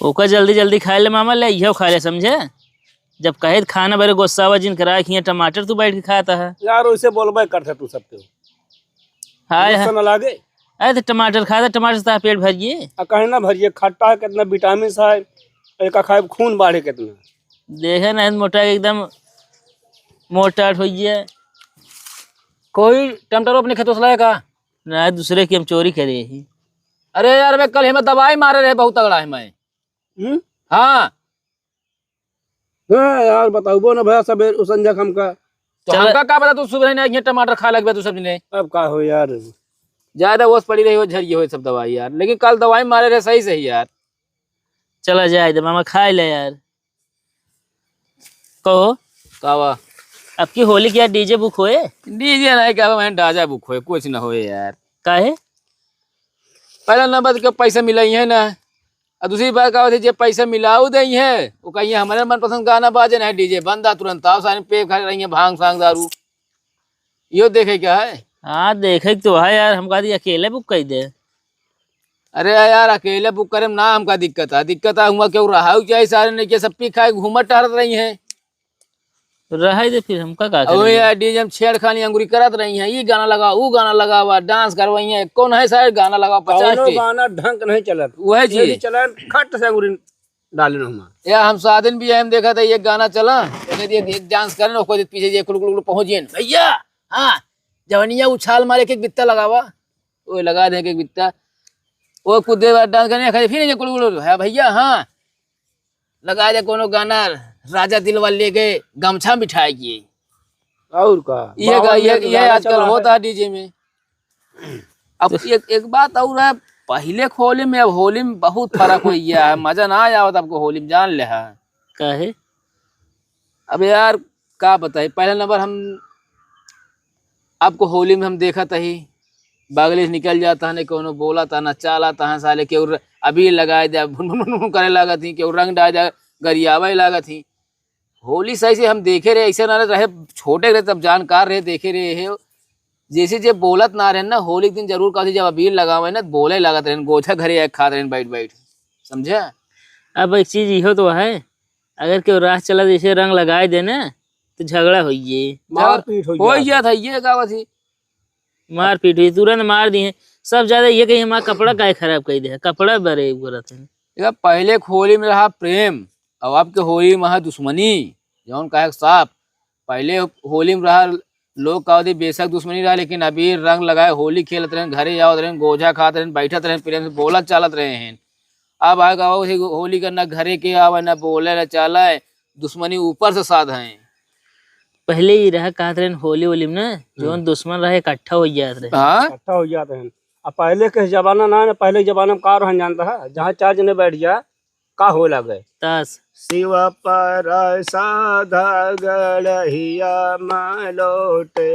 ओका जल्दी जल्दी खाए ले मामा, ले इहो खा ले, समझे? जब कहे खाना बड़े गुस्सावा जिन करा कि टमाटर तू बैठ के खाता है यार वैसे बोलबे करते तू सबके हाय गुस्सा न लागे। अरे तो टमाटर खा दे, टमाटर से पेट भरिए। कहे ना भरिए, खट्टा है कितना विटामिन है, एक खाए खून बढ़े कितना। देखे ना मोटा एकदम मोटा हो गया। कोई टमाटर अपने खेतों से लाएगा? ना दूसरे की हम चोरी करे ही। अरे यार मैं कल हमें दवाई मारे रहे, बहुत तगड़ा है मैं। हाँ यार बताओ ना भैया सब संजय हमका। तो हमका क्या पता तू सुबह नहीं टमाटर खा लगे तू सब्जी ने। अब का हो यार, ज्यादा वो पड़ी रही हो झरिए हो सब दवाई यार, लेकिन कल दवाई मारे रहे सही सही यार। चला जाए दे मामा, खा ले यार। कहो कावा अब की होली क्या डीजे बुक होए? डीजे नहीं क्या मैं डाजा बुक होए, कुछ ना होए यार। काहे? पहला नंबर के पैसा मिला ही है ना, और दूसरी बात क्या होती है पैसा मिलाऊ दे है वो कहीं हमारे मनपसंद गाना बाजे ना डीजे बंद आ तुरंत आओ सारे पे खा रही है भांग सांग दारू। यो देखे क्या है? हाँ देखे तो है यार, हम कहा अकेले बुक कर दे। अरे यार अकेले बुक करे ना हमका दिक्कत है हुआ क्यों रहा चाहे सारे ने के सब पी खाए घूमत टहरत रही है। रह दे फिर हमका का यार डीजे में छेड़खानी अंगुरी करत रही है, ये गाना लगा वो गाना लगा हुआ डांस करवाई है। कौन है सारे गाना लगा 50 गाना ढंग नहीं चलत, वह चीज चला खट से अंगूरी डाले हम। या हम साधन भी हम देखा था ये गाना चला डांस करे कोई पीछे जे कुल पहुंचिए भैया। हाँ जवनिया उछाल मारे के बित्ता लगावा वो लगा दे के बित्ता वो कूदे डांस करने फिर कुल है भैया। हाँ लगा दे कोनो गाना राजा दिलवाले ले गए गमछा बिठाए किए और का ये आजकल होता है डीजे में। अब एक बात और है, पहले होली में अब होली में बहुत फर्क हो गया है, मजा ना आया होता आपको होली में जान ले है। काहे? अब यार क्या बताए, पहला नंबर हम आपको होली में हम देखा था ही बागले से निकल जाता है, कोनो बोला था ना चाला था साले के अभी लगाए दे भुन करे लगा थी के रंग डाल दे गरियावा लगा थी। होली सही से हम देखे रहे, ऐसे ना रहे छोटे रहे तब जानकार रहे देखे रहे है जैसे जब बोलत ना रहे ना होली के दिन जरूर कहती जब अबीर लगावे ना बोले लागत रहे गोछा घरे खा रहे बैठ बैठ समझे। अब एक चीज इहो तो है, अगर केहू राह चला जैसे रंग लगाए देना तो झगड़ा हो मारपीट हो गया था ये गावा थी मारपीट हुई तुरंत मार दिए सब। ज्यादा ये कहीं हमारा कपड़ा काहे खराब कर दे, कपड़ा बड़े गलत है। पहले होली में रहा प्रेम और आपके होली में है दुश्मनी जौन कहे साफ। पहले होली में रहा लोग का बेशक दुश्मनी रहा लेकिन अभी रंग लगाए होली खेलते रहे घरे जाओ रहे गोजा खाते रहे बैठत रहे प्रेम से बोलत चालत रहे हैं। अब आएगा होली का ना घरे के आवा ना बोले ना चाला है, दुश्मनी ऊपर से साध है। पहले ही रहा कहते रहे होली होली में ना जो दुश्मन रहे इकट्ठा हो जाते रहे। हाँ इकट्ठा हो जाते हैं। अब पहले के जमाना ना पहले के जमाना में का रहन जानता है, जहाँ चार जने बैठ जाए का हो लगे ताश शिव पर साधा गड़हिया मलोटे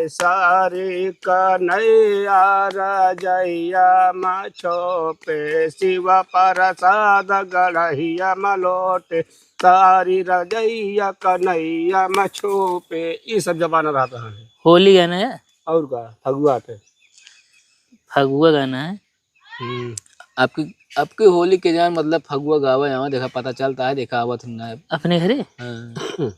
सारी कन्हैया रजैया मछोपे शिव पर साधा गड़हिया मलोटे सारी रजैया कन्हैया मछोपे ये सब जमाना रहता है। होली गाना है और का फगुआ पे फगुआ गाना है। आपकी होली के जान मतलब फगुआ गावा यहाँ देखा पता चलता है देखा आवत ना अपने घरे। हाँ।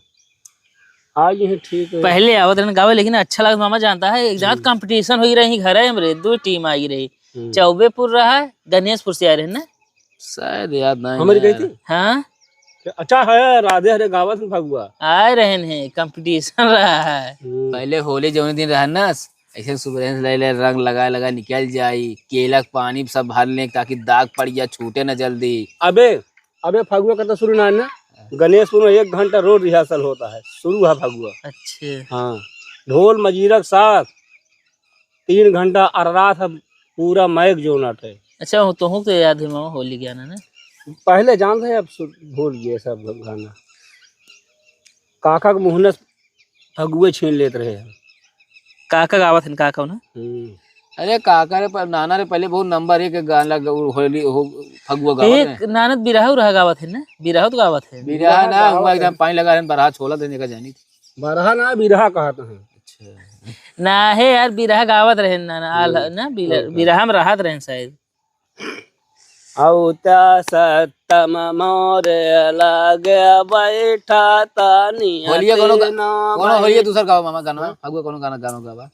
आज ही ठीक है। पहले आवत रहने गावे लेकिन अच्छा लगा मामा जानता है एक जात कंपटीशन हो रही घर है हमरे दो टीम आई रही चौबेपुर रहा गणेशपुर से आ रहे ना शायद याद नहीं हमारी गई थी। हाँ अच्छा है राधे हरे गावत में फगुआ आ रहे हैं कंपटीशन रहा है। पहले होली जो दिन रहा ना ऐसे सुबह ले रंग लगा निकल जाई केला पानी सब भर ले ताकि दाग पड़ गया छूटे ना जल्दी। अबे फगुआ का तो शुरू ना है ना, गणेशपुर में 1 घंटा रोज रिहर्सल होता है, शुरू है फगुआ। अच्छा हाँ ढोल मजीरा के साथ 3 घंटा और रात है पूरा मैक जो नट है। अच्छा तो याद है मामा होली गाना ना पहले जानते हैं अब भूल गए सब गाना। काका के मुँह फगुए छीन लेते रहे हैं। काका गावत है काका ना। अरे काका रे नाना रे पहले बहुत नंबर 1 गाना होली फगुआ गावत एक नानद बिरहा रहा गावत है ना बिरहा तो गावत है बिरहा ना हुआ एकदम पानी लगा रहे बरहा छोला देने का जानी थी बरहा ना बिरहा कहते हैं। अच्छा ना है यार बिरहा गावत रहे ना बिरहा में राहत रहे शायद। औ त्या सतम मोरे लागे बैठा तानी होलिया कोनो होलिया दूसर गाओ मामा गाना फगुआ कोनो गाना गानो गावा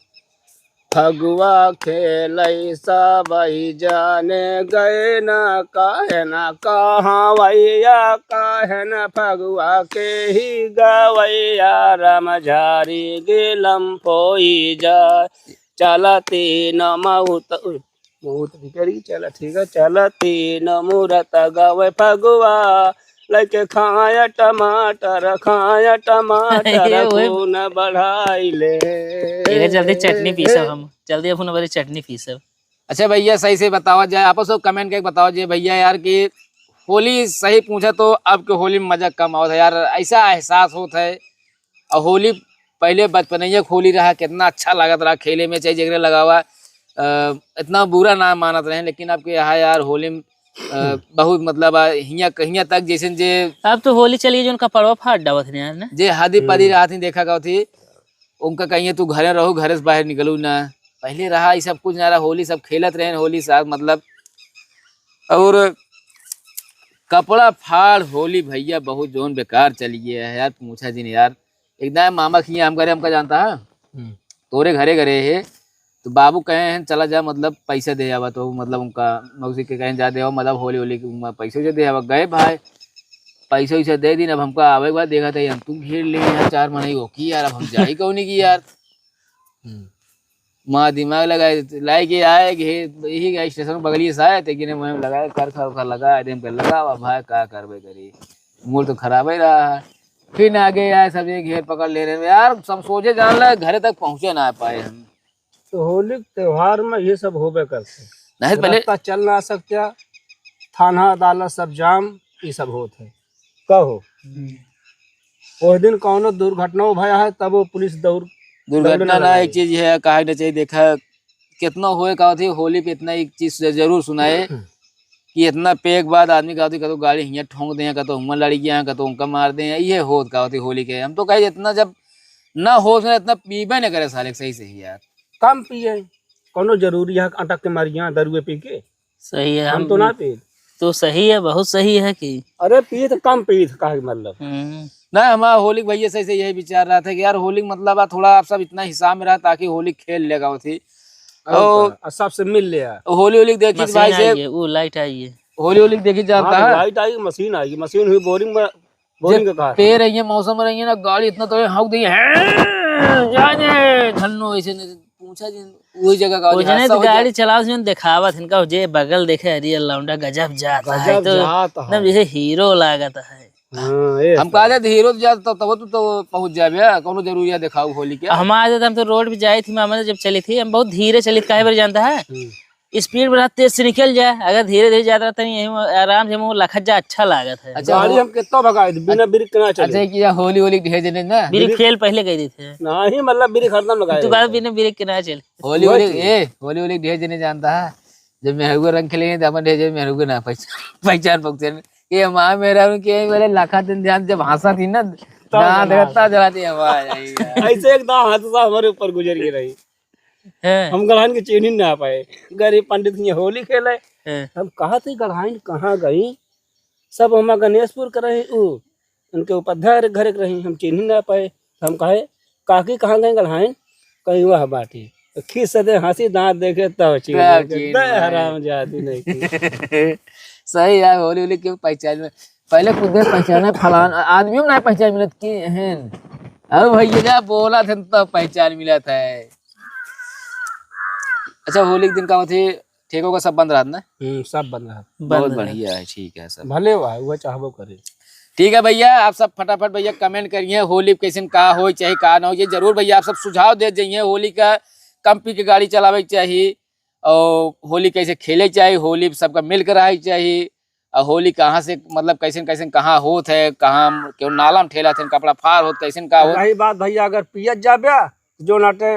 फगुआ खेलई सबई जाने गए न काहे न कहाँ वैया काहे न फगुआ के ही गवैया रमझारी गिलम फोई जाय चलती न बहुत बिगड़ी चल ठीक है चलती न मूरत गवे फगुआ लके खाया टमाटर खून बढ़ाई ले एक जल्दी चटनी पीसब हम जल्दी अपन बारे चटनी पीसब। अच्छा भैया सही से बताओ जाए आपस में कमेंट करके बताओ जाए भैया यार कि होली सही पूछा तो अब के होली में मजा कम आवत है यार ऐसा एहसास होता है। और होली पहले बचपनैया होली रहा कितना अच्छा लागत रहा खेले में चाहे जगह लगावा इतना बुरा ना मानत रहे लेकिन आपके यहाँ यार होली में बहुत मतलब हिया तक जैसे जे अब तो होली चली जो उनका पड़वा फाट डावत नहीं यार ना जे हादी पादी रहा थी देखा गौ थी उनका कहिए तू घरे रहो घरे से बाहर निकलू ना पहले रहा ये सब कुछ ना रहा होली सब खेलत रहे होली साथ मतलब और कपड़ा फाड़ होली भैया बहुत जोन बेकार चली गया है यार पूछा जी ने यार एकदम मामा खिया हम करे हमका जानता है तोरे घरे घरे है तो बाबू कहे हैं चला जा मतलब पैसा दे आवा तो मतलब उनका मौसी के कहें जा दे मतलब होली होली पैसे से दे आवा गए भाई पैसा वैसा दे दी अब हमको आवे के बाद देखा था हम तू घेर ले यार 4 महीने हो की यार अब हम जा ही कौन नहीं की यार माँ दिमाग लगाए लाई के आए यही गए स्टेशन बगलिए से आए थे कि मैं लगाए कर लगाए थे लगा भाई क्या करबे करी मूड तो खराब ही रहा है फिर आगे आए सब ये घेर पकड़ ले रहे यार सब सोचे जान ला घरे तक पहुँचे ना पाए हम तो होली त्योहार में ये सब होबे करते नहीं पहले रास्ता चल ना सकता थाना अदालत सब जाम ये सब होते है कहो उस दिन कौनो दुर्घटना भया है तब वो पुलिस दुर्घटना ना एक चीज है कहा ना चाहिए देखा कितना होए का थी होली पे इतना एक चीज जरूर सुनाए कि इतना पेक बाद आदमी का तो गाड़ी हियाँ ठोंक दे का तो हम लड़कियां का तो उनका मार दे ये होत का होती होली के हम तो कहे इतना जब ना हो इतना पीबे न करे साले सही से ही यार कम पिए कोनो जरूरी है अटक के मारिया दरुए पी के सही है हम तो ना पी तो सही है बहुत सही है कि अरे पिए तो कम पिए कहा मतलब ना हमारा होली भैया सही से यही विचार रहा था कि यार होली मतलब थोड़ा आप सब इतना हिसाब में रहा ताकि होली खेल लेगा वो थी और सबसे मिल लिया होली होली देखी भाई से वो लाइट आई है होली होली देखी जाता है light I machine I machine हुई बोरिंग का कहा पे रही है मौसम रही है ना गाड़ी इतना तो हक दी है धन्नो ऐसे पूछा जी वही जगह का जने तो गाड़ी चलाओ जिन दिखावत इनका जे बगल देखे रियल लौंडा गजब जाता है तो एकदम जैसे हीरो लागत है हम कहा थे हीरो जाता तब तो पहुंच जाए कोनो जरूरी दिखाओ होली के हमारे हम तो रोड पे जाई थी मामा जब चली थी हम बहुत धीरे चली काहे बार जानता है स्पीड बड़ा तेज से निकल जाए अगर धीरे धीरे जाता रहता नहीं यही आराम से मुंह लखत जा अच्छा लागत है। अच्छा गाड़ी हम कितना भगाए बिना ब्रेक ना चले अच्छा किया होली होली ढेर जने ना ब्रेक फेल पहले कह देते हैं नहीं मतलब ब्रेक हरदम लगाए तू बात बिना ब्रेक के ना चल होली होली ढेर जने जानता है जब मेहरुआ रंग खेलेंगे तो अपन ढेर मेहरुआ ना पहचान पकते ये माँ मेरा के मेरे लाखा दिन ध्यान जब हंसा थी ना देखता जलाती ऐसे एकदम हादसा हमारे ऊपर गुजर गई रही हम गढ़ाइन के चीनी ना पाए गरीब पंडित ये होली खेले हम कहा थे गढ़ाइन कहाँ गई सब हम गणेशपुर कर रहे उनके उपाध्याय घरे रही हम चिन्ह ना पाए हम कहे काकी कहाँ गए गढ़ाइन कहीं वह बाटी खींच से हंसी दांत देखे तब हराम जाती नहीं सही यार होली होली क्यों पहचान में पहले खुद पहचाना फलान आदमी में ना पहचान मिलत की अब भैया बोला थे तब पहचान मिला था। अच्छा होली के दिन का होती ठीक होगा सब बंद रहा ना सब बंद रहा बहुत बढ़िया है ठीक है सब भले हुआ चाहबो करे ठीक है भैया आप सब फटाफट भैया कमेंट करिए होली कैसे का हो चाहे का ना हो ये जरूर भैया आप सब सुझाव दे जाइए होली का कंपनी की गाड़ी चलावे चाहिए और होली कैसे खेले चाहिए होली सबका मिलकर आए चाहिए और होली कहाँ से मतलब कैसे कैसे कहाँ होत है कहाँ क्यों नाला में ठेला थे कपड़ा फार होत कैसे का हो रही बात भैया अगर पियत जाबे जो नाटे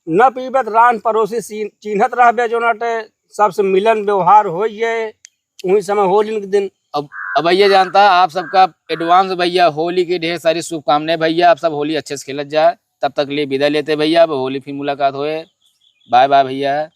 न पीबे रान पड़ोसी चिन्हत रहबे जो नाटे सबसे मिलन व्यवहार हो वही समय होली के दिन अब भैया जानता है आप सबका एडवांस भैया होली की ढेर सारी शुभकामनाएं भैया आप सब होली अच्छे से खेलत जाए तब तक लिए विदा लेते भैया अब होली फिर मुलाकात होए बाय बाय भैया।